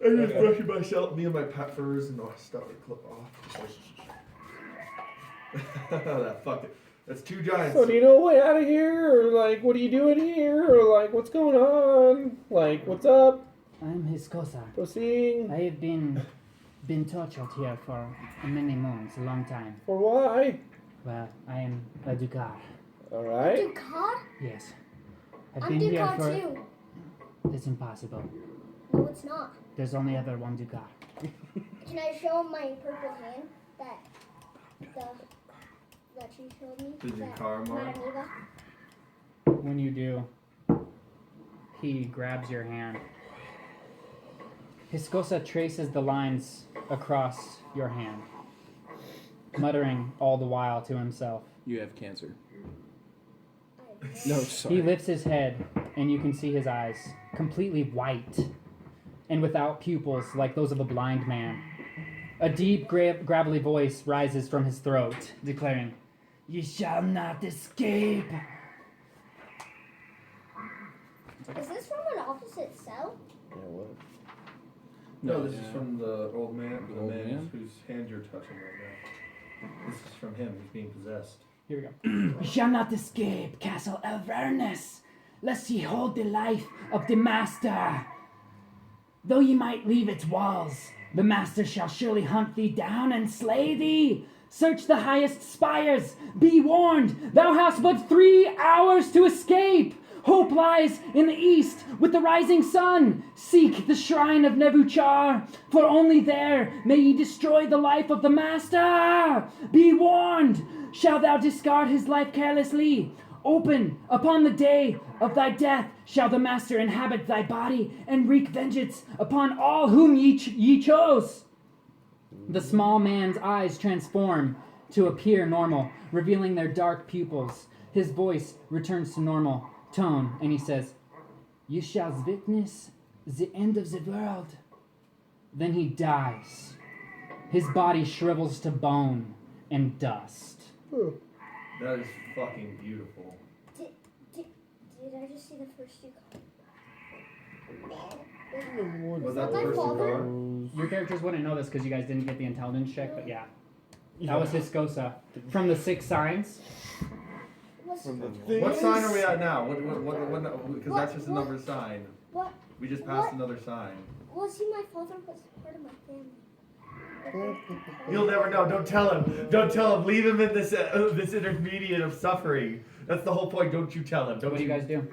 I'm just brushing myself, me and my pet furs, and I start to clip off. Fuck it. That's 2 giants. So do you know a way out of here, or like, what are you doing here, or like, what's going on? Like, what's up? I'm his Kosa. Proceeding. I have been tortured here for many moons, a long time. For why? Well, I am a Dukar. All right. Dukar? Yes. I've I'm been here Dukar for. too. It's impossible. No, it's not. There's only other one Dukar. Can I show him my purple hand that she showed me? The That Dukar mark? Madam Eva? When you do, he grabs your hand. Hiskosa traces the lines across your hand, muttering all the while to himself. You have cancer. I have No, He sorry. lifts his head, and you can see his eyes, completely white and without pupils like those of a blind man. A deep, gravelly voice rises from his throat, declaring, "You shall not escape." Is this from an opposite cell? Yeah, what? No, this is from the old man, the Old man man? whose hand you're touching right now. This is from him. He's being possessed. Here we go. "You shall not escape Castle Avernus, lest ye hold the life of the Master. Though ye might leave its walls, the Master shall surely hunt thee down and slay thee. Search the highest spires. Be warned, thou hast but 3 hours to escape. Hope lies in the east with the rising sun. Seek the shrine of Nebuchar, for only there may ye destroy the life of the Master. Be warned, shalt thou discard his life carelessly. Open upon the day of thy death shall the Master inhabit thy body and wreak vengeance upon all whom ye chose." The small man's eyes transform to appear normal, revealing their dark pupils. His voice returns to normal tone, and he says, "You shall witness the end of the world." Then he dies. His body shrivels to bone and dust. That is fucking beautiful. Did I just see the first Dukar? Was that the my first father? Dukar? Your characters wouldn't know this because you guys didn't get the intelligence check, but yeah. That was Hiskosa. From the 6 signs. Was, What sign are we at now? What because that's just another sign. what? We just passed What? another sign. Was he my father? Was part of my family? You'll never know. Don't tell him. Don't tell him. Leave him in this this intermediate of suffering. That's the whole point. Don't you tell him. Don't What do you guys do?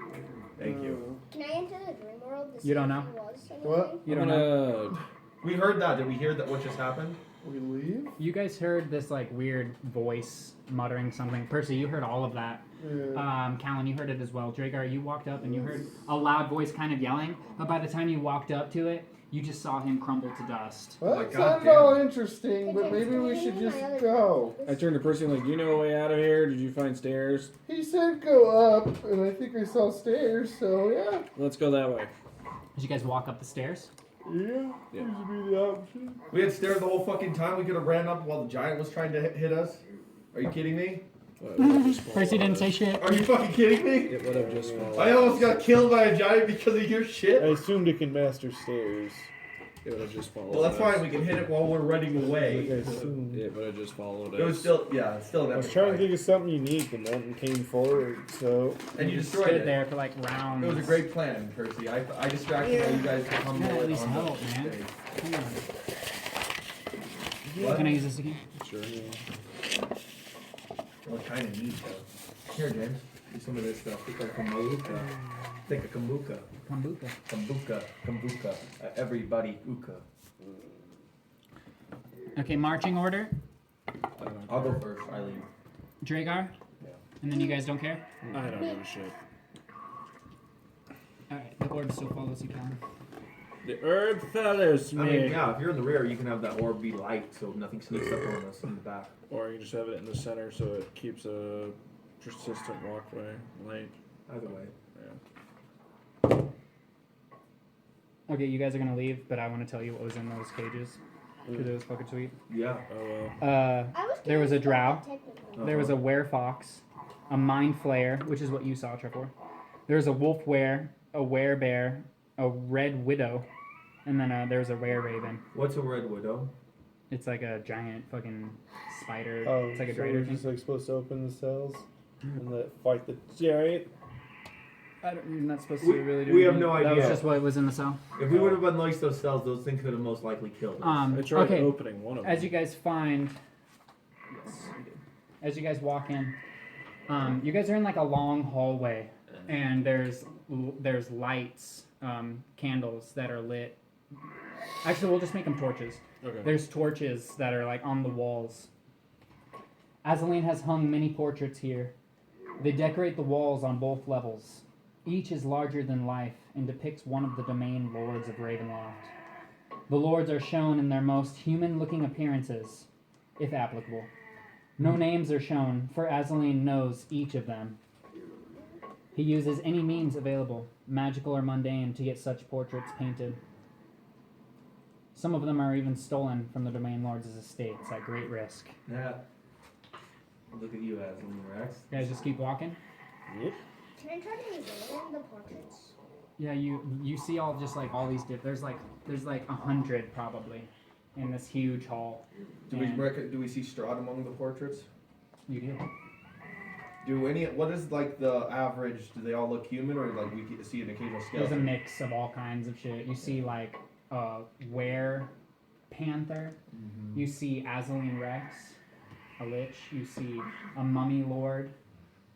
Thank you. Can I enter the dream world to see You don't if know. he was anything? What? You don't know. We heard that. Did we hear that? What just happened? We leave? You guys heard this like weird voice muttering something. Percy, you heard all of that. Yeah. Callan, you heard it as well. Dragar, you walked up and you heard a loud voice kind of yelling, but by the time you walked up to it, you just saw him crumble to dust. Well, my that God sounds damn. all interesting, but Okay, maybe we so should maybe just my other- go. I turned to Percy like, "Do you know a way out of here? Did you find stairs? He said go up, and I think I saw stairs, so yeah. Let's go that way." Did you guys walk up the stairs? Yeah, Yeah. seems to be the option. We had stairs the whole fucking time. We could have ran up while the giant was trying to hit us. Are you kidding me? It would have just Percy followed didn't us. say shit. Are you fucking kidding me? It would have just followed. I almost got killed by a giant because of your I shit. assumed it can master stairs. It would have just followed. Well, that's us. fine. We can hit it while we're running Like I away. assumed. It would have just followed us. It was still, yeah, it's still an I was epic trying to fight. think of something unique, and then came forward, so. And you just destroyed stood it. there for like rounds. It was a great plan, Percy. I distracted all you guys to come Yeah, to at it least on help, the man. stage. Come on. What? Can I use this again? Sure. Well, kind of neat though. Here, James. Do some of this stuff. Take a kombucha. Take a kombucha. Kombucha. Kombucha. Kombucha. Everybody uka. Okay, marching order. I'll go first. I leave. Dragar. Yeah. And then you guys don't care? I don't give a shit. Alright, the order still follows you, Callan. The herb follows me. I mean, yeah, if you're in the rear, you can have that orb be light so nothing sneaks up on us in the back. Or you can just have it in the center so it keeps a persistent walkway light. Either way. Yeah. Okay, you guys are gonna leave, but I want to tell you what was in those cages. Because it was fucking sweet. Yeah. Oh well. There was a drow. Technically. There was a werefox, a mind flayer, which is what you saw, Trevor. There was a wolf were, a werebear, a red widow, and then there was a were-raven. What's a red widow? It's like a giant fucking spider. Oh, It's like a so drader we're thing. just like supposed to open the cells and fight the chariot. You're not supposed We- to really do we have anything. no That was idea. just what was in the cell. If we would have unleashed those cells, those things could have most likely killed us. I tried Okay, opening one of them. as you guys find, yes, you did. As you guys walk in, you guys are in like a long hallway, and there's lights, candles that are lit. Actually, we'll just make them torches. Okay. There's torches that are like on the walls. Azalin has hung many portraits here. They decorate the walls on both levels. Each is larger than life and depicts one of the domain lords of Ravenloft. The lords are shown in their most human-looking appearances, if applicable. No names are shown, for Azalin knows each of them. He uses any means available, magical or mundane, to get such portraits painted. Some of them are even stolen from the domain lords' estates at great risk. Yeah. Look at you, Azalin Rex. You guys just keep walking. Yep. Can I try to examine the portraits? Yeah, you see all just like all these there's like 100 probably in this huge hall. Do we see Strahd among the portraits? You do. What is like the average? Do they all look human, or like we see an occasional There's a skeleton? mix of all kinds of shit. You see like a panther. You see Azalin Rex, a lich. You see a mummy lord.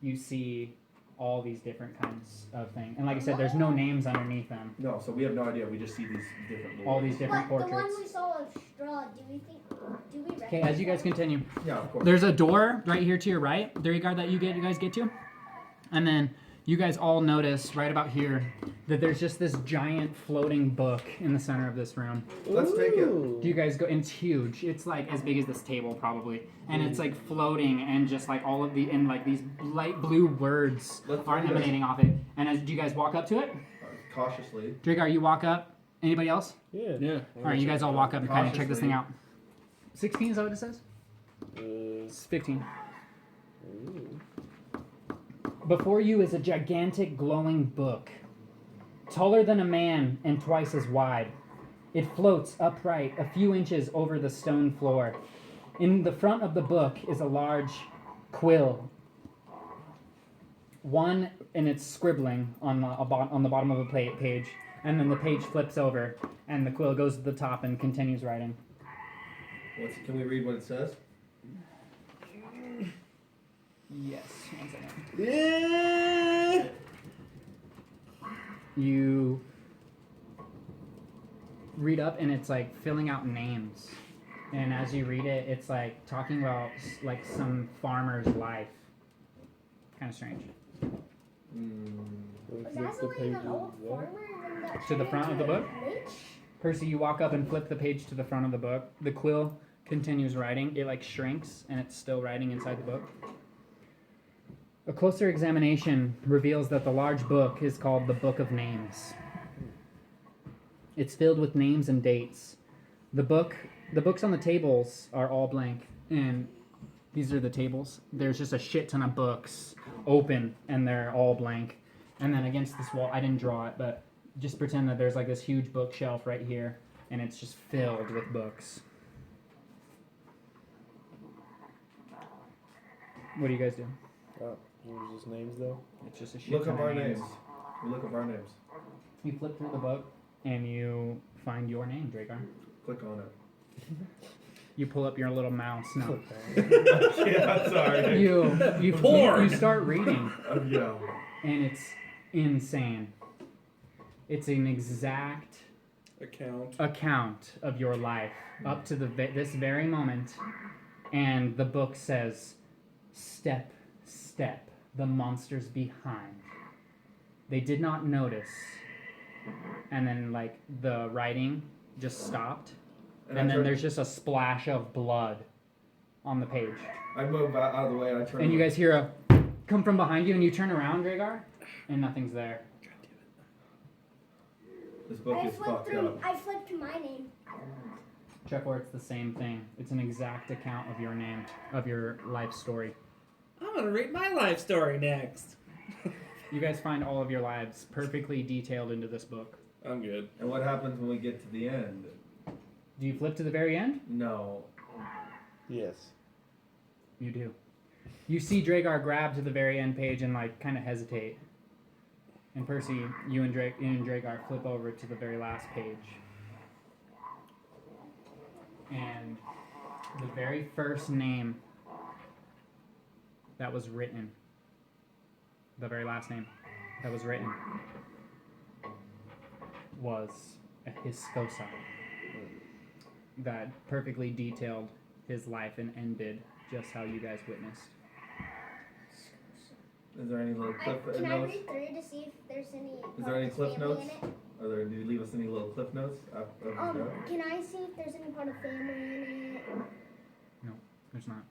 You see all these different kinds of things. And like I said, there's no names underneath them. No, so we have no idea. We just see these different. All lords. these different But the portraits. one we saw of Strahd, do we recognize Okay, as you guys continue, Yeah, of course. there's a door right here to your right. The regard that you guys get to, and then you guys all notice right about here that there's just this giant floating book in the center of this room. Let's take it. Ooh. Do you guys go? And it's huge. It's like as big as this table probably, and it's like floating, and just like all of like these light blue words Let's are read it. emanating off it. And as do you guys walk up to it? Cautiously. Dragar, you walk up. Anybody else? Yeah. Yeah. All right, you guys all walk up and kind of check this thing out. Cautiously. 16 is that what it says? Uh, It's 15. ooh. Before you is a gigantic glowing book, taller than a man and twice as wide. It floats upright a few inches over the stone floor. In the front of the book is a large quill. One, and it's scribbling on the bottom of the page, and then the page flips over, and the quill goes to the top and continues writing. Can we read what it says? Yes, one second. Yeah. You read up, and it's like filling out names, and as you read it, it's like talking about like some farmer's life. Kind of strange. Was Flip the Azalin pages an old there. farmer and then got To the turned front of into the a book? lich? Percy, you walk up and flip the page to the front of the book. The quill continues writing. It like shrinks, and it's still writing inside the book. A closer examination reveals that the large book is called the Book of Names. It's filled with names and dates. The books on the tables are all blank, and these are the tables. There's just a shit ton of books open, and they're all blank. And then against this wall, I didn't draw it, but just pretend that there's like this huge bookshelf right here, and it's just filled with books. What do you guys do? Oh, what was his names though? It's just a shit Look ton up of our names. We look up our names. You flip through the book, and you find your name, Dragar. Click on it. You pull up your little mouse. No. Yeah, sorry. You start reading, Yeah. and it's insane. It's an exact account of your life up to this very moment, and the book says, "Step, step, the monsters behind. They did not notice. and then like the writing just stopped, And and I then turn- there's just a splash of blood on the page. I move out of the way and I turn. And you guys hear a come from behind you, and you turn around, Dragar, and nothing's there. This book I is flipped fucked through. up. I flipped to my name. Trevor, it's the same thing. It's an exact account of your name, of your life story. I'm gonna read my life story next. You guys find all of your lives perfectly detailed into this book. I'm good. And what happens when we get to the end? Do you flip to the very end? No. Yes. You do. You see Dragar grab to the very end page and like kind of hesitate. And Percy, you and Dragar flip over to the very last page. And the very first name that was written, the very last name that was written, was a Hiscosa. That perfectly detailed his life and ended just how you guys witnessed. Is there any little cliff Can I notes? read through to see if there's any? Is there any part cliff of family notes? in it? Did you leave us any little cliff notes after the show? Can I see if there's any part of family in it? There's not.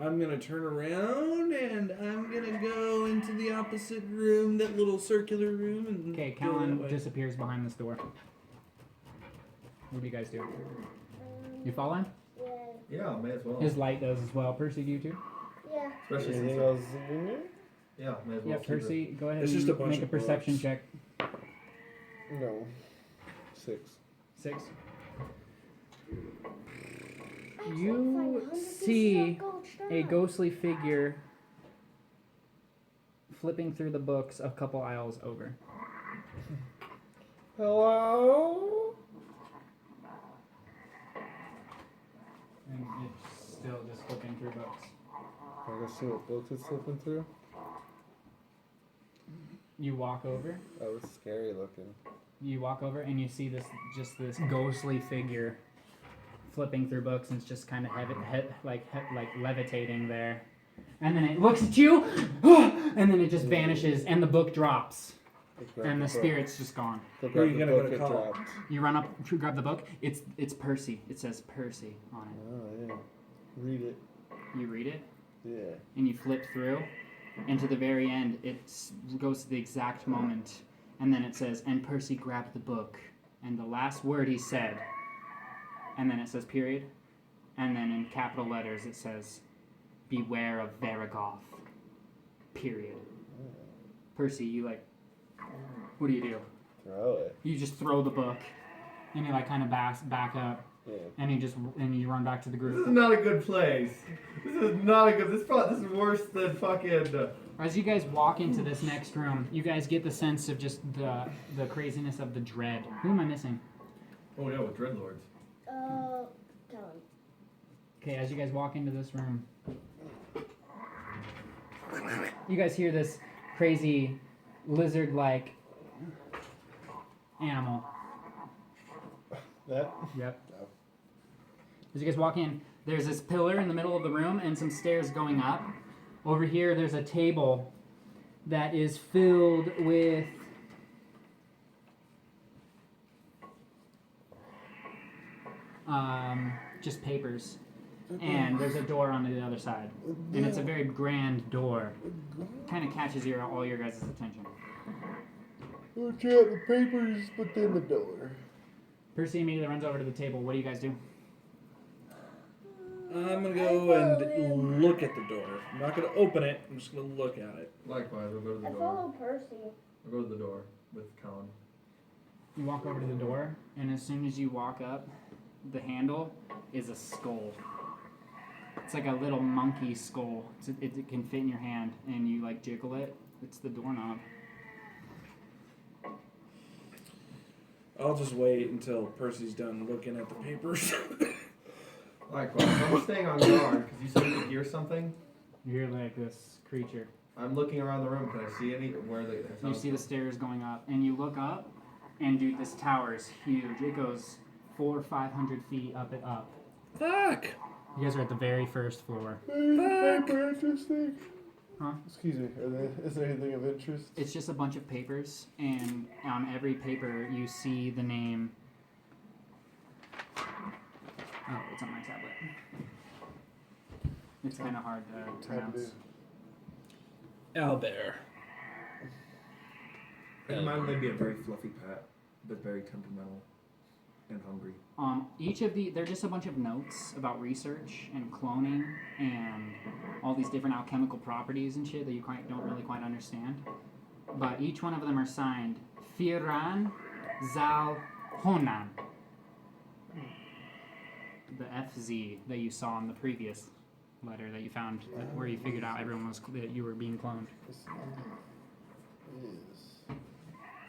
I'm gonna turn around and I'm gonna go into the opposite room, that little circular room. And Okay, go that Callan way. disappears behind this door. What do you guys do? You follow him? Yeah. Yeah, may as well. His light does as well. Percy, do you too? Yeah. Especially Anything since else in there? yeah, may as well. Yeah, keep Percy, go ahead It's and just a bunch make a of perception books. check. No. 6. 6. I You can't find 100 pieces see of gold a Strahd. ghostly figure flipping through the books a couple aisles over. Hello? And it's still just flipping through books. I can see what book it's flipping through. You walk over. That was scary looking. You walk over and you see this ghostly figure flipping through books, and it's just kind of like levitating there. And then it looks at you, and then it just vanishes, and the book drops, and the spirit's just gone. Go Who are grab you the gonna book go it call? dropped. You run up to grab the book. It's Percy. It says Percy on it. Oh, yeah. Read it. You read it, Yeah. and you flip through, and to the very end, it goes to the exact moment, and then it says, and Percy grabbed the book, and the last word he said, and then it says period, and then in capital letters it says, beware of Varagoth, period. Percy, you like, what do you do? Throw it. You just throw the book, and you like kind of back up, Yeah. and you run back to the This is group. not a good place. This is not a good. This is worse than fucking. As you guys walk into this next room, you guys get the sense of just the craziness of the dread. Who am I missing? Oh yeah, with dreadlords. Kellen. Okay, as you guys walk into this room, you guys hear this crazy lizard-like animal. That? Yep. As you guys walk in, there's this pillar in the middle of the room and some stairs going up. Over here, there's a table that is filled with just papers. And there's a door on the other side. And it's a very grand door. Kind of catches all your guys' attention. Look at the papers, put them in the door. Percy immediately runs over to the table. What do you guys do? I'm gonna go and look at the door. I'm not gonna open it. I'm just gonna look at it. Likewise, we'll go to the I door. follow Percy. We'll go to the door with Colin. You walk over to the door, and as soon as you walk up, the handle is a skull. It's like a little monkey skull. It can fit in your hand, and you like jiggle it. It's the doorknob. I'll just wait until Percy's done looking at the papers. Likewise, I'm staying on guard because you said you could hear something. You hear like this creature. I'm looking around the room. Can I see any where the? You see the stairs going up, and you look up, and dude, this tower is huge. It goes 400 or 500 feet up and up. Fuck! You guys are at the very first floor. Paper interesting. Excuse me. Is there anything of interest? It's just a bunch of papers, and on every paper you see the name. Oh, it's on my tablet. It's kind of hard to pronounce. Owlbear. And mine may be a very fluffy pet, but very temperamental and hungry. They're just a bunch of notes about research and cloning and all these different alchemical properties and shit that you don't really quite understand. But each one of them are signed Firan Zal Honan. The FZ that you saw in the previous letter that you found, where you figured out that you were being cloned.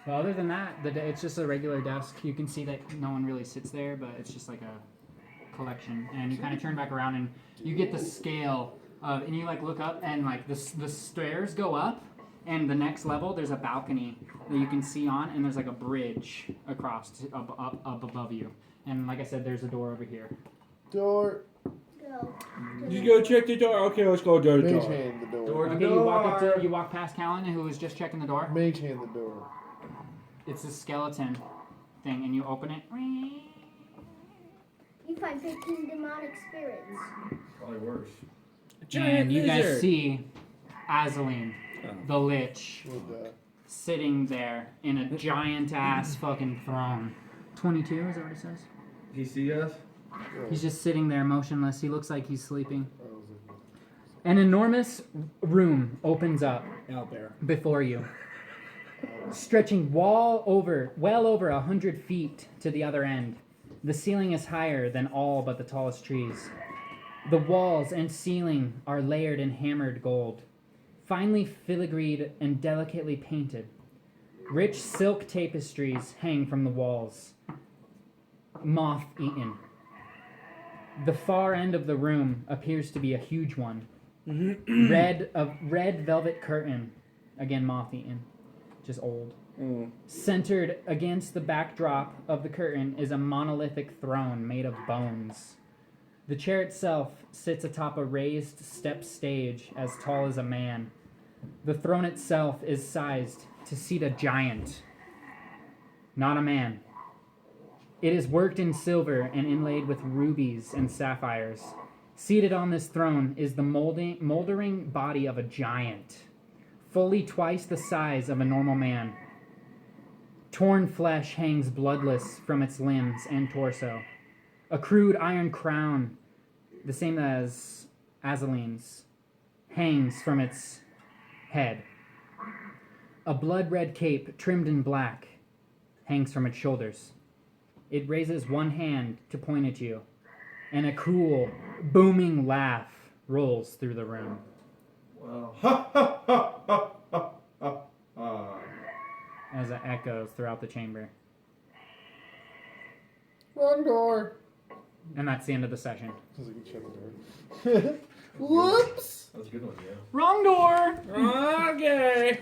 So other than that, it's just a regular desk. You can see that no one really sits there, but it's just like a collection. And you kind of turn back around and you get the scale of, and you like look up and like the stairs go up, and the next level there's a balcony that you can see on, and there's like a bridge across up above you. And like I said, there's a door over here. Door. Go. You go check the door. Okay, let's go to the Mage door. hand the door. Door to Okay, door. you walk past Callan, who was just checking the door. Mage hand the door. It's a skeleton thing, and you open it. You find 15 demonic spirits. Probably worse. And you guys lizard. see Azalin, Oh. the Lich, With that. sitting there in a giant ass fucking throne. 22 is that what it says? He see us? He's just sitting there motionless. He looks like he's sleeping. I was like, An enormous room opens up Owlbear. before you, stretching well over 100 feet to the other end. The ceiling is higher than all but the tallest trees. The walls and ceiling are layered in hammered gold, finely filigreed and delicately painted. Rich silk tapestries hang from the walls, moth-eaten. The far end of the room appears to be a huge one. Red velvet curtain, again moth-eaten, just old. Centered against the backdrop of the curtain is a monolithic throne made of bones. The chair itself sits atop a raised step stage as tall as a man. The throne itself is sized to seat a giant, not a man. It is worked in silver and inlaid with rubies and sapphires. Seated on this throne is the moldering body of a giant, fully twice the size of a normal man. Torn flesh hangs bloodless from its limbs and torso. A crude iron crown, the same as Azalin's, hangs from its head. A blood-red cape trimmed in black hangs from its shoulders. It raises one hand to point at you, and a cruel, booming laugh rolls through the room. Well, ha ha ha ha ha ha ha. As it echoes throughout the chamber. wrong door. And that's the end of the session. Because I can shut the door. Whoops! That was a good one, yeah. Wrong door! Okay.